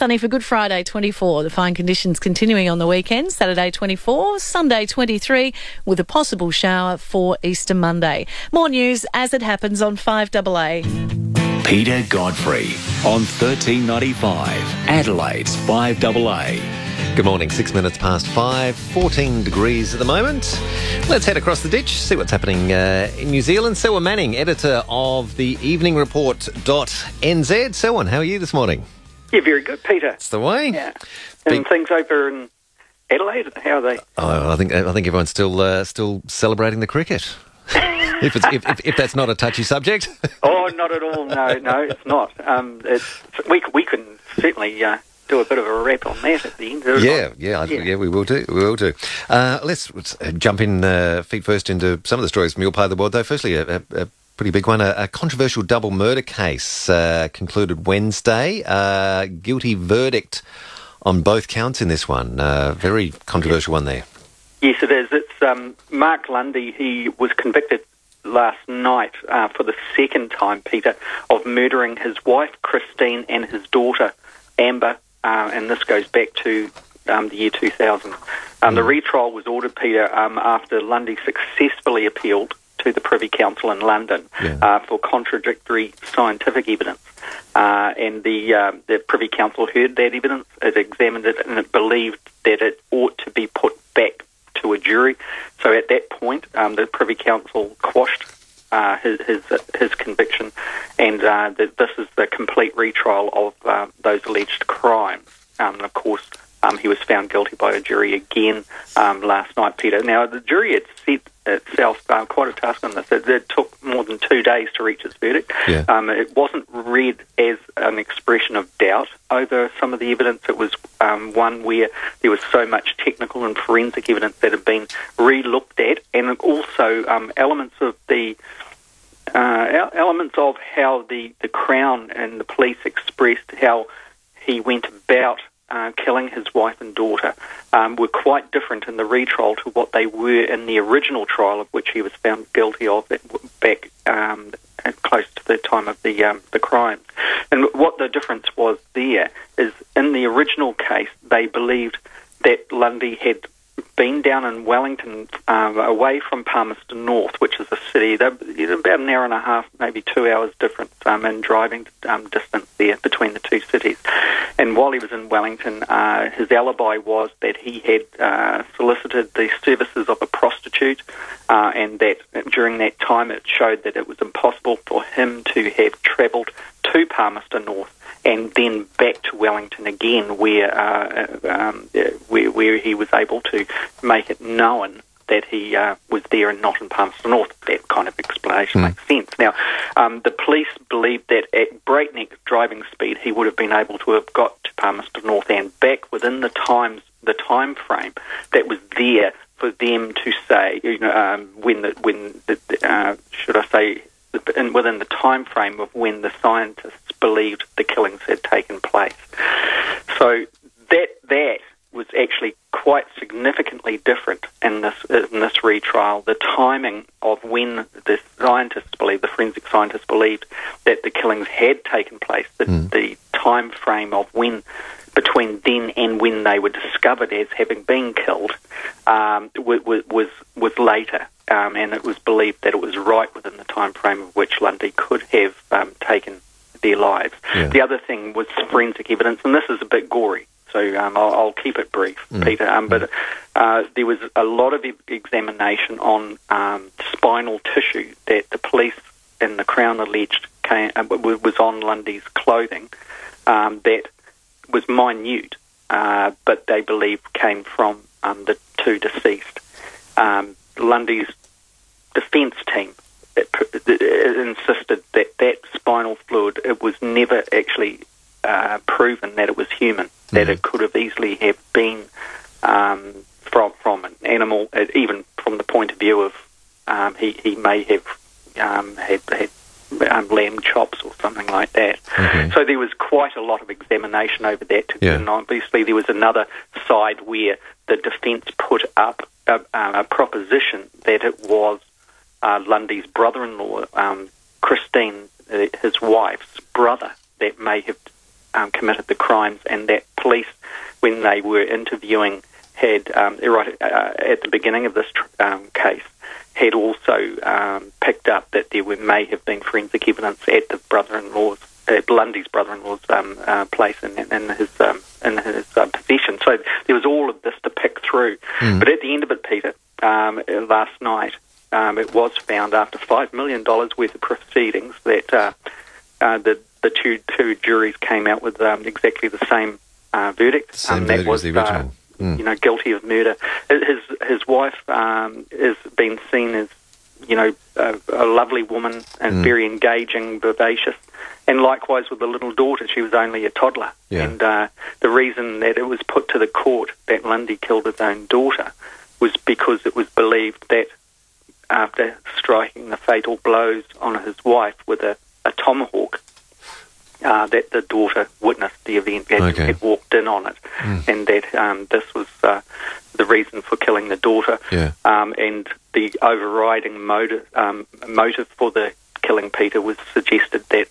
sunny for Good Friday 24. The fine conditions continuing on the weekend. Saturday 24, Sunday 23, with a possible shower for Easter Monday. More news as it happens on 5AA. Peter Godfrey on 1395, Adelaide's 5AA. Good morning, 6 minutes past 5, 14 degrees at the moment. Let's head across the ditch, see what's happening in New Zealand. Selwyn Manning, editor of the EveningReport.nz. Selwyn, how are you this morning? Yeah, very good, Peter. It's the way. Yeah. And things over in Adelaide, how are they? Oh, I think everyone's still celebrating the cricket. if that's not a touchy subject. Oh, not at all. No, it's not. We can certainly do a bit of a wrap on that at the end. Yeah, we will do. Let's jump in feet first into some of the stories from your part of the world, though. Firstly, a pretty big one. A controversial double murder case concluded Wednesday. Guilty verdict on both counts in this one. Very controversial one there. Yes, it is. It's Mark Lundy. He was convicted last night for the second time, Peter, of murdering his wife, Christine, and his daughter, Amber, and this goes back to the year 2000. The retrial was ordered, Peter, after Lundy successfully appealed to the Privy Council in London for contradictory scientific evidence. And the Privy Council heard that evidence, it examined it, and it believed that it ought to be put back to a jury. So at that point, the Privy Council quashed his conviction, and this is the complete retrial of those alleged crimes. Of course, he was found guilty by a jury again last night, Peter. Now, the jury had set itself quite a task on this. It took more than 2 days to reach its verdict. Yeah. It wasn't read as an expression of doubt over some of the evidence. It was one where there was so much technical and forensic evidence that had been re-looked at, and also elements of how the Crown and the police expressed how he went about killing his wife and daughter were quite different in the retrial to what they were in the original trial, of which he was found guilty of back close to the time of the crimes. And what the difference was there is, in the original case, they believed that Lundy had been down in Wellington, away from Palmerston North, which is a city. They're about an hour and a half, maybe 2 hours difference in driving distance there between the two cities. And while he was in Wellington, his alibi was that he had solicited the services of a prostitute, and that during that time it showed that it was impossible for him to have travelled to Palmerston North and then back to Wellington again, where he was able to make it known that he was there and not in Palmerston North. That kind of explanation makes sense. Now, the police believed that at breakneck driving speed, he would have been able to have got to Palmerston North and back within the time frame that was there for them to say, within the time frame of when the scientists believed the killings had taken place. So that was actually quite significantly different in this retrial. The timing of when the forensic scientists believed that the killings had taken place, the time frame of when between then and when they were discovered as having been killed was later, and it was believed that it was right within the time frame of which Lundy could have taken their lives. Yeah. The other thing was forensic evidence, and this is a bit gory, so I'll keep it brief, Peter. But there was a lot of examination on spinal tissue that the police and the Crown alleged was on Lundy's clothing that was minute, but they believe came from the two deceased. Lundy's defence team insisted that spinal fluid, it was never actually proven that it was human, that it could have easily have been from an animal, even from the point of view of he may have had lamb chops or something like that. Okay. So there was quite a lot of examination over that. And obviously there was another side where the defence put up a proposition that it was Lundy's brother-in-law, Christine, his wife's brother, that may have committed the crimes, and that police, when they were interviewing, had right at the beginning of this case, had also picked up that there may have been forensic evidence at the brother-in-law's, Lundy's brother-in-law's place in his possession. So there was all of this to pick through. But at the end of it, Peter, last night, it was found after $5 million worth of proceedings that the two juries came out with exactly the same verdict. Same verdict as the original. Guilty of murder. His wife has been seen as, a lovely woman and very engaging, vivacious, and likewise with the little daughter. She was only a toddler. Yeah. And the reason that it was put to the court that Lundy killed his own daughter was because it was believed that after striking the fatal blows on his wife with a tomahawk, that the daughter witnessed the event, had walked in on it, and that this was the reason for killing the daughter. Yeah. And the overriding motive for the killing, Peter, was suggested that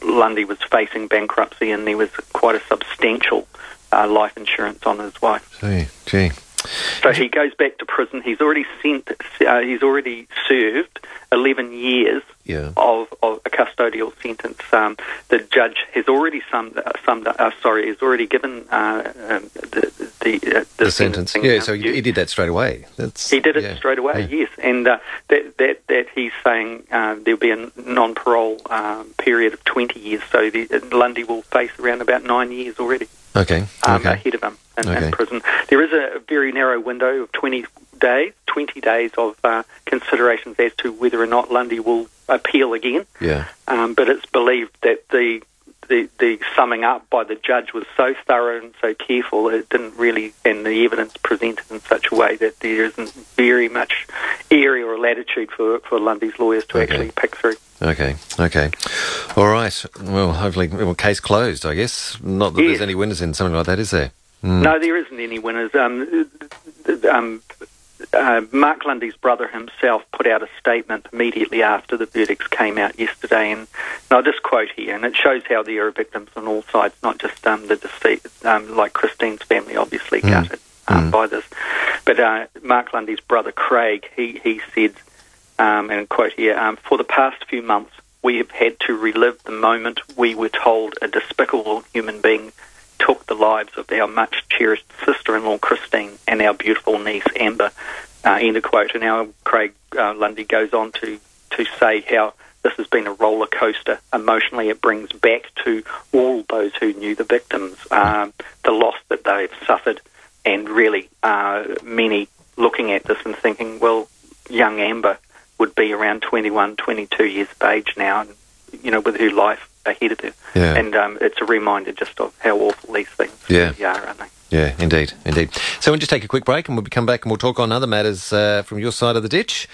Lundy was facing bankruptcy and there was quite a substantial life insurance on his wife. Gee. So he goes back to prison. He's already served 11 years of a custodial sentence. The judge has already has already given the sentence. Yeah, so he did that straight away. He did it straight away. Yes, and that he's saying there'll be a non-parole period of 20 years. So Lundy will face around about 9 years already. Okay. Ahead of him in prison. There is a very narrow window of 20 days of considerations as to whether or not Lundy will appeal again. Yeah. But it's believed that the summing up by the judge was so thorough and so careful that it didn't really, and the evidence presented in such a way that there isn't very much area or latitude for Lundy's lawyers to actually pick through. Okay. All right. Well, hopefully, case closed, I guess. Not that there's any winners in something like that, is there? No, there isn't any winners. Mark Lundy's brother himself put out a statement immediately after the verdicts came out yesterday, and I'll just quote here, and it shows how there are victims on all sides, not just the deceit, like Christine's family obviously gutted by this. But Mark Lundy's brother Craig, he said, and I quote here, for the past few months we have had to relive the moment we were told a despicable human being took the lives of our much-cherished sister-in-law Christine and our beautiful niece Amber, end of quote. And now Craig Lundy goes on to say how this has been a roller coaster. Emotionally, it brings back to all those who knew the victims, the loss that they've suffered, and really many looking at this and thinking, well, young Amber would be around 21, 22 years of age now, and, with her life ahead of her. Yeah. And it's a reminder just of how awful these things really are, aren't they? Yeah, indeed. So we'll just take a quick break and we'll come back and we'll talk on other matters from your side of the ditch.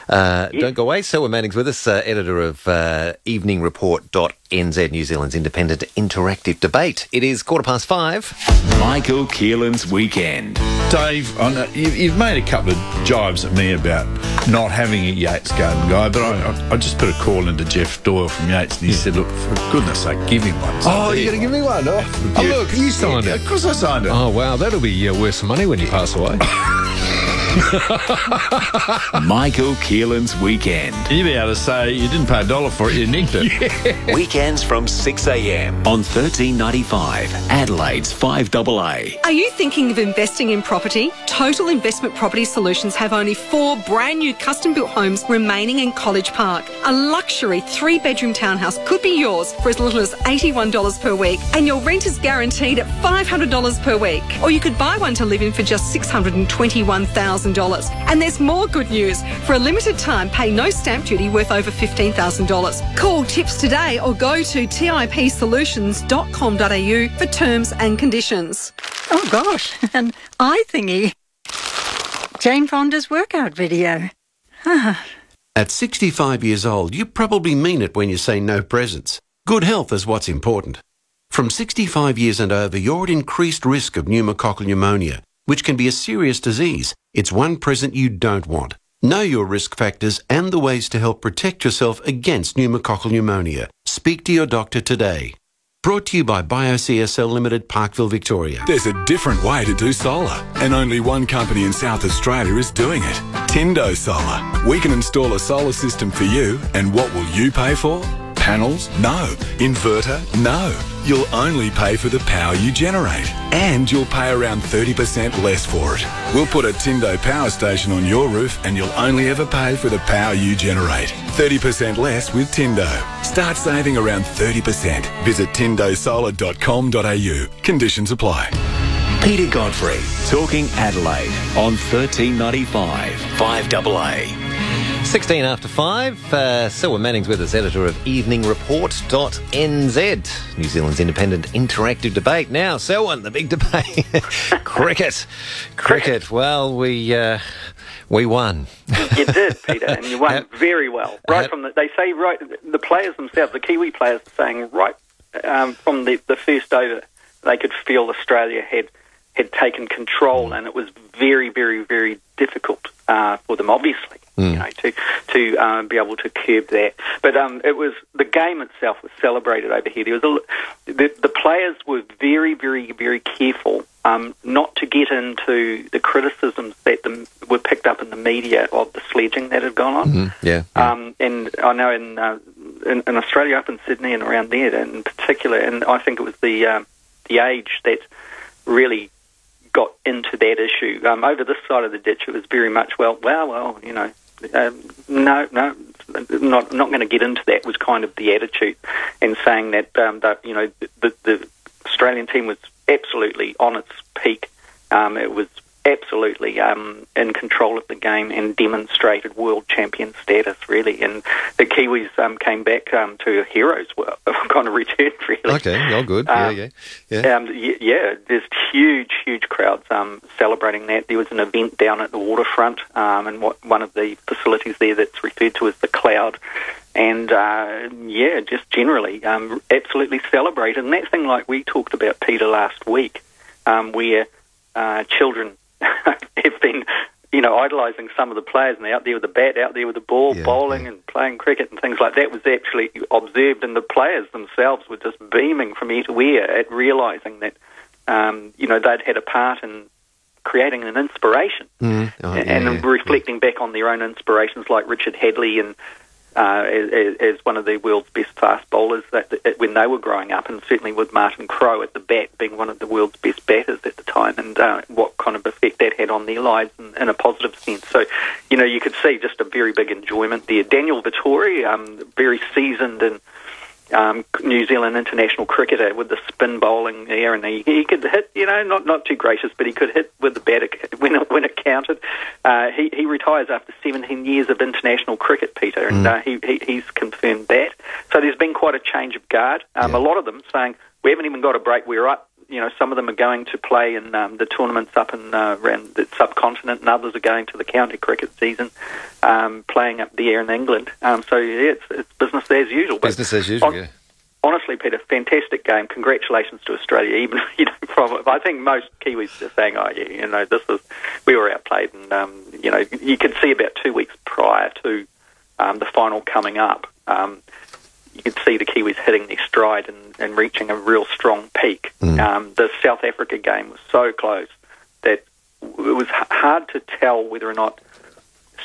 Don't go away. Selwyn Manning's with us, editor of EveningReport.nz, New Zealand's independent interactive debate. It is 5:15. Michael Keelan's Weekend. Dave, I know you've made a couple of jibes at me about not having a Yates Garden guy, but I just put a call into Jeff Doyle from Yates and he said, look, for goodness sake, give him one. Oh, you're going to give me one? Oh, look, you signed it. Of course I signed it. Oh, wow, that'll be worth some money when you pass away. Michael Keelan's Weekend. You'd be able to say you didn't pay $1 for it, you nicked it. Yeah. Weekends from 6 a.m. on 1395, Adelaide's 5AA. Are you thinking of investing in property? Total Investment Property Solutions have only 4 brand new custom-built homes remaining in College Park. A luxury 3-bedroom townhouse could be yours for as little as $81 per week, and your rent is guaranteed at $500 per week. Or you could buy one to live in for just $621,000. And there's more good news. For a limited time, pay no stamp duty worth over $15,000. Call Tips today or go to tipsolutions.com.au for terms and conditions. Oh gosh, an eye thingy. Jane Fonda's workout video. At 65 years old, you probably mean it when you say no presents. Good health is what's important. From 65 years and over, you're at increased risk of pneumococcal pneumonia, which can be a serious disease. It's one present you don't want. Know your risk factors and the ways to help protect yourself against pneumococcal pneumonia. Speak to your doctor today. Brought to you by BioCSL Limited, Parkville, Victoria. There's a different way to do solar, and only one company in South Australia is doing it. Tindo Solar. We can install a solar system for you, and what will you pay for? Panels? No. Inverter? No. You'll only pay for the power you generate, and you'll pay around 30% less for it. We'll put a Tindo power station on your roof, and you'll only ever pay for the power you generate. 30% less with Tindo. Start saving around 30%. Visit tindosolar.com.au. Conditions apply. Peter Godfrey, talking Adelaide on 1395 5AA. 16 after 5. Selwyn Manning's with us, editor of EveningReport.nz, New Zealand's independent interactive debate. Now, Selwyn, the big debate. Cricket. Well, we won. You did, Peter, and you won very well. The players themselves, the Kiwi players, are saying right from the first over, they could feel Australia had taken control, and it was very, very, very difficult for them, obviously, to be able to curb that. But it was the game itself was celebrated over here. There was the players were very, very, very careful not to get into the criticisms that were picked up in the media of the sledging that had gone on. Mm-hmm. And I know in Australia, up in Sydney and around there in particular, and I think it was the age that really got into that issue. Over this side of the ditch, it was very much, no, not going to get into that was kind of the attitude, and saying that, the Australian team was absolutely on its peak. It was absolutely in control of the game and demonstrated world champion status, really. And the Kiwis came back to a hero's kind of return, really. Okay, oh, good. Yeah. There's huge crowds celebrating that. There was an event down at the waterfront, and one of the facilities there that's referred to as the Cloud. And, just generally absolutely celebrated. And that thing like we talked about, Peter, last week, where children have been, idolising some of the players, and they're out there with the bat, out there with the ball, bowling and playing cricket and things like that, was actually observed, and the players themselves were just beaming from ear to ear at realising that, they'd had a part in creating an inspiration and reflecting back on their own inspirations, like Richard Hadley and as one of the world's best fast bowlers when they were growing up, and certainly with Martin Crowe at the bat being one of the world's best batters at the time, and what kind of effect that had on their lives in a positive sense. So, you could see just a very big enjoyment there. Daniel Vettori, very seasoned and New Zealand international cricketer with the spin bowling there, and he could hit, not too gracious, but he could hit with the bat when it counted. He retires after 17 years of international cricket, Peter, and he's confirmed that. So there's been quite a change of guard. A lot of them saying, we haven't even got a break, we're up. Some of them are going to play in the tournaments up in around the subcontinent, and others are going to the county cricket season, playing up there in England. It's business as usual. Business as usual, yeah. Honestly, Peter, fantastic game. Congratulations to Australia. Even I think most Kiwis are saying, we were outplayed, and you could see about 2 weeks prior to the final coming up. You could see the Kiwis hitting their stride and reaching a real strong peak. The South Africa game was so close that it was hard to tell whether or not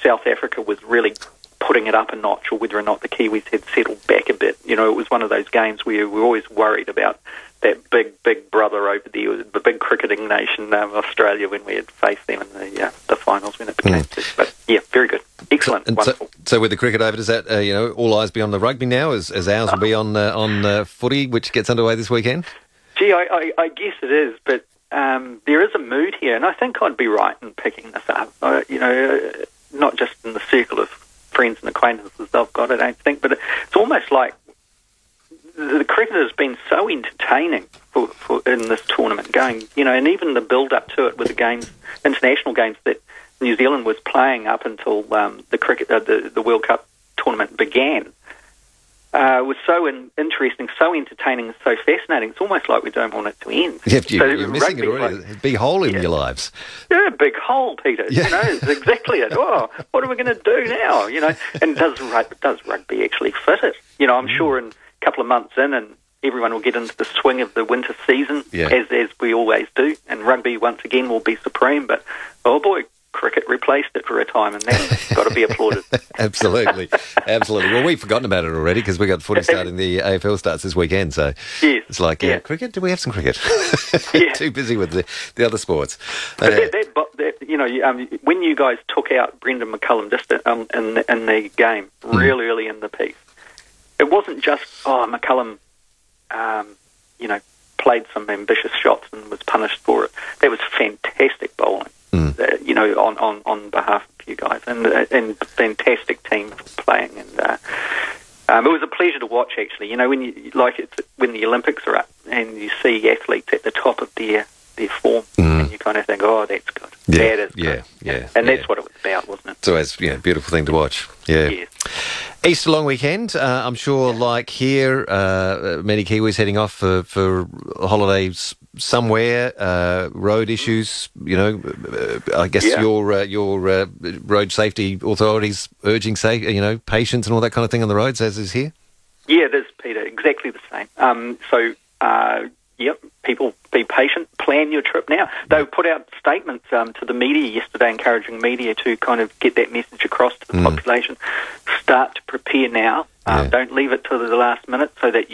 South Africa was really putting it up a notch, or whether or not the Kiwis had settled back a bit. It was one of those games where we were always worried about that big brother over there, the big cricketing nation, Australia, when we had faced them in the finals when it became. But yeah, very good, excellent, wonderful. So with the cricket over, does that all eyes be on the rugby now, as ours will be on footy, which gets underway this weekend? Gee, I guess it is, but there is a mood here, and I think I'd be right in picking this up. Not just in the circle of friends and acquaintances I've got, I don't think, but it's almost like the cricket has been so entertaining for in this tournament going, and even the build-up to it with the games, international games that New Zealand was playing up until the World Cup tournament began, was so interesting, so entertaining, so fascinating. It's almost like we don't want it to end. You're missing it already. There's a big hole in your lives. Yeah, big hole, Peter. It's exactly it. Oh, what are we going to do now? And does rugby actually fit it? I'm sure in a couple of months in, and everyone will get into the swing of the winter season, as we always do, and rugby once again will be supreme. But oh boy, cricket replaced it for a time, and that's got to be applauded. Absolutely. Well, we've forgotten about it already because we got footy starting. The AFL starts this weekend, so it's like cricket. Do we have some cricket? Too busy with the other sports. But when you guys took out Brendan McCullum just in the game real early in the piece, it wasn't just McCullum, played some ambitious shots and was punished for it. That was fantastic bowling. On behalf of you guys, and fantastic team playing, and it was a pleasure to watch. Actually, when the Olympics are up and you see athletes at the top of their form, and you kind of think, oh, that's good. That is good. And that's what it was about, wasn't it? It's always beautiful thing to watch. Yeah. Yes. Easter long weekend. I'm sure, like here, many Kiwis heading off for holidays somewhere. Road issues. I guess your road safety authorities urging patience and all that kind of thing on the roads, as is here. Yeah, it is, Peter. Exactly the same. People be patient. Plan your trip now. They put out statements to the media yesterday, encouraging media to kind of get that message across to the population. Start to prepare now. Don't leave it to the last minute, so that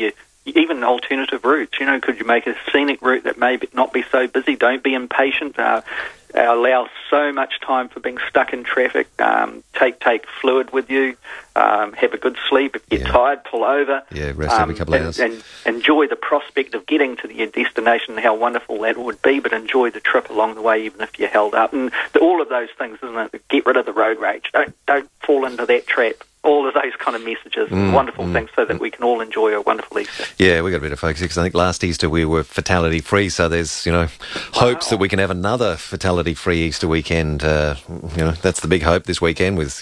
even alternative routes. Could you make a scenic route that may not be so busy? Don't be impatient. Allow so much time for being stuck in traffic. Take fluid with you. Have a good sleep. If you're tired, pull over. Rest every couple of hours. And enjoy the prospect of getting to your destination, how wonderful that would be, but enjoy the trip along the way, even if you're held up. And all of those things, isn't it? Get rid of the road rage. Don't fall into that trap. All of those kind of messages, wonderful things, so that we can all enjoy a wonderful Easter. Yeah, we got a bit of focus because I think last Easter we were fatality-free, so there's, hopes that we can have another fatality-free Easter weekend. That's the big hope this weekend with,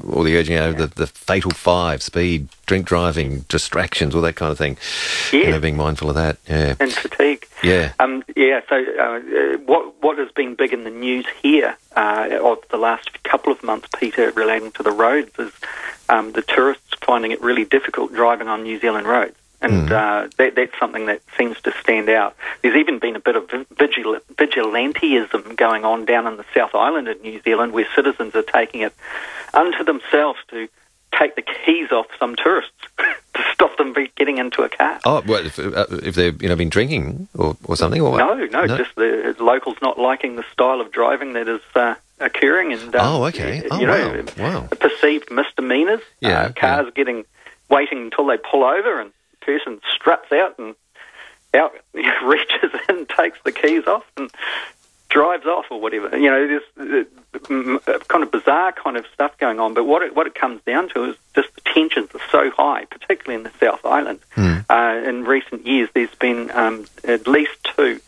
all the urging, the fatal 5, speed, drink driving, distractions, all that kind of thing. Yeah. Being mindful of that. Yeah. And fatigue. Yeah. So what has been big in the news here of the last couple of months, Peter, relating to the roads is the tourists finding it really difficult driving on New Zealand roads. And that's something that seems to stand out. There's even been a bit of vigilanteism going on down in the South Island of New Zealand, where citizens are taking it unto themselves to take the keys off some tourists to stop them getting into a car. Oh, well, if they've been drinking or something? Or what? No, just the locals not liking the style of driving that is occurring. And wow. Perceived misdemeanours. Cars waiting until they pull over, and the person struts out and reaches in, takes the keys off, and drives off or whatever. There's kind of bizarre kind of stuff going on. But what it comes down to is just the tensions are so high, particularly in the South Island. In recent years, there's been at least 2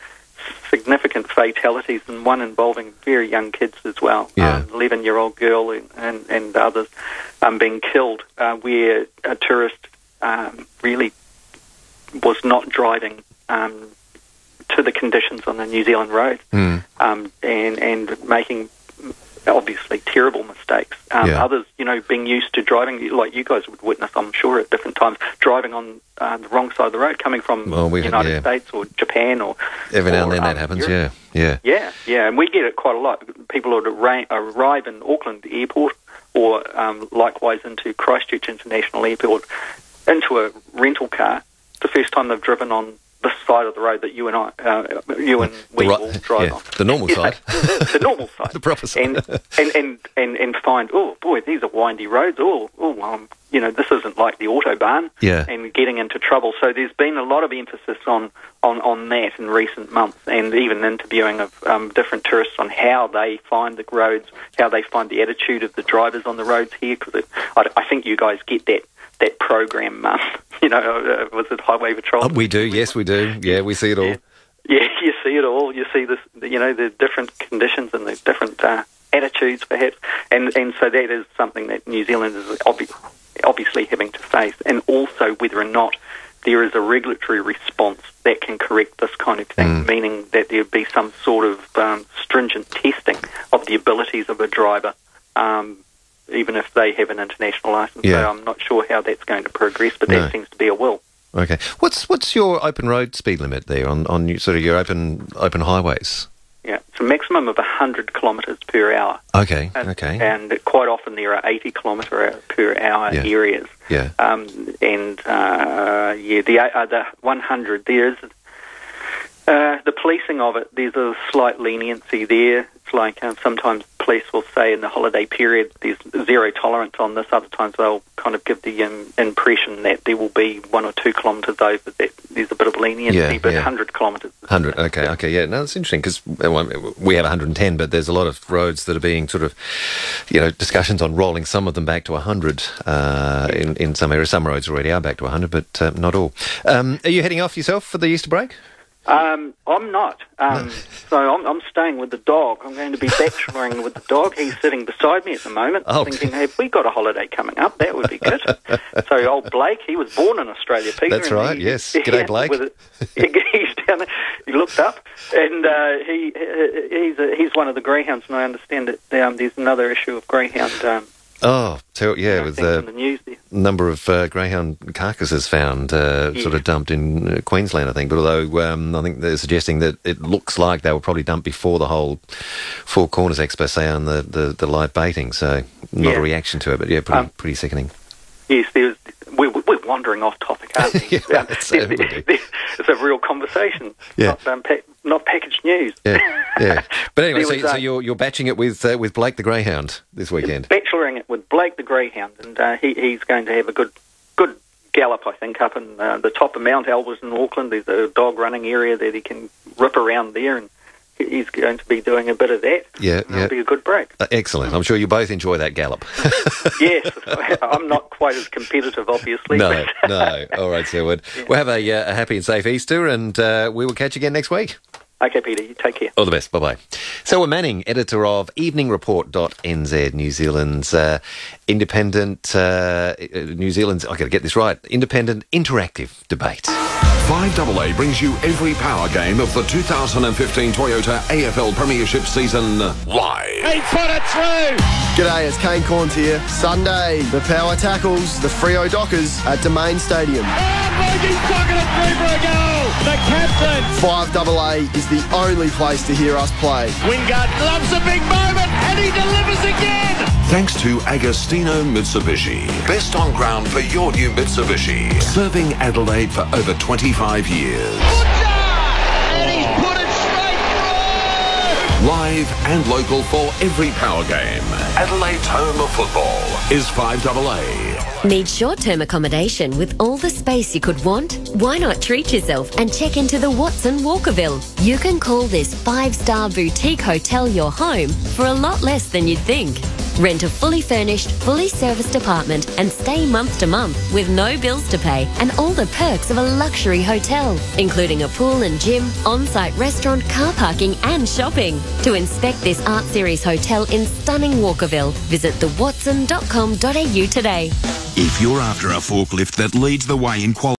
significant fatalities, and one involving very young kids as well. 11-year-old girl and others being killed, where a tourist really was not driving to the conditions on the New Zealand road, and making obviously terrible mistakes. Others, being used to driving, like you guys would witness, I'm sure, at different times, driving on the wrong side of the road, coming from the United States or Japan or every now and then that happens. Europe. And we get it quite a lot. People would arrive in Auckland Airport or likewise into Christchurch International Airport into a rental car. It's the first time they've driven on this side of the road that you and we all drive on. The normal side. The normal side. The proper side. And find, oh boy, these are windy roads. This isn't like the Autobahn. And getting into trouble. So there's been a lot of emphasis on that in recent months, and even interviewing of different tourists on how they find the roads, how they find the attitude of the drivers on the roads here, because I think you guys get that program, was it Highway Patrol? Oh, we do, yes, we do. Yeah, we see it all. Yeah, you see it all. You see this, the different conditions and the different attitudes, perhaps, and so that is something that New Zealand is obviously having to face, and also whether or not there is a regulatory response that can correct this kind of thing, meaning that there be some sort of stringent testing of the abilities of a driver, even if they have an international license. So I'm not sure how that's going to progress, but that seems to be a will. Okay. What's your open road speed limit there on sort of your open highways? Yeah, it's a maximum of 100 kilometres per hour. Okay. And quite often there are 80 kilometre per hour areas. Yeah. The 100 there is. The policing of it, there's a slight leniency there. It's like sometimes police will say in the holiday period there's zero tolerance on this. Other times they'll kind of give the impression that there will be 1 or 2 kilometres over that there's a bit of leniency, but 100 kilometres. 100, okay, yeah. No, that's interesting because we have 110, but there's a lot of roads that are being sort of, discussions on rolling some of them back to 100 in some areas. Some roads already are back to 100, but not all. Are you heading off yourself for the Easter break? I'm not. So I'm staying with the dog. I'm going to be bacheloring with the dog. He's sitting beside me at the moment, thinking, hey, we got a holiday coming up. That would be good. So old Blake, he was born in Australia, Peter. That's right, yes. G'day, Blake. He's down there. He looked up, and he's one of the greyhounds, and I understand that there's another issue of greyhound... with the news there. Number of greyhound carcasses found sort of dumped in Queensland, I think. But although I think they're suggesting that it looks like they were probably dumped before the whole Four Corners expose on the live baiting, so not a reaction to it, but pretty sickening. Yes, we're wandering off topic, aren't we? It's a real conversation, not packaged news. Yeah. But anyway, so you're batching it with Blake the Greyhound this weekend? Bacheloring it with Blake the Greyhound, and he's going to have a good gallop, I think, up in the top of Mount Albert in Auckland. There's a dog running area that he can rip around there, and he's going to be doing a bit of that. It'll be a good break. Excellent. I'm sure you both enjoy that gallop. Yes. I'm not quite as competitive, obviously. No. All right, Selwyn. Yeah. We'll have a happy and safe Easter, and we will catch you again next week. Okay, Peter. You take care. All the best. Bye-bye. Selwyn Manning, editor of EveningReport.nz, New Zealand's independent, I've got to get this right, independent interactive debate. 5AA brings you every power game of the 2015 Toyota AFL Premiership season live. He put it through! G'day, it's Kane Corns here. Sunday, the power tackles the Freo Dockers at Domain Stadium. He's pocketed through for a goal! The captain! 5AA is the only place to hear us play. Wingard loves a big moment and he delivers again! Thanks to Agostino Mitsubishi. Best on ground for your new Mitsubishi. Serving Adelaide for over 25 years. And he's put it straight through! Live and local for every power game. Adelaide's home of football is 5AA. Need short-term accommodation with all the space you could want? Why not treat yourself and check into the Watson Walkerville? You can call this 5-star boutique hotel your home for a lot less than you'd think. Rent a fully furnished, fully serviced apartment and stay month to month with no bills to pay and all the perks of a luxury hotel, including a pool and gym, on-site restaurant, car parking and shopping. To inspect this Art Series hotel in stunning Walkerville, visit thewatson.com.au today. If you're after a forklift that leads the way in quality,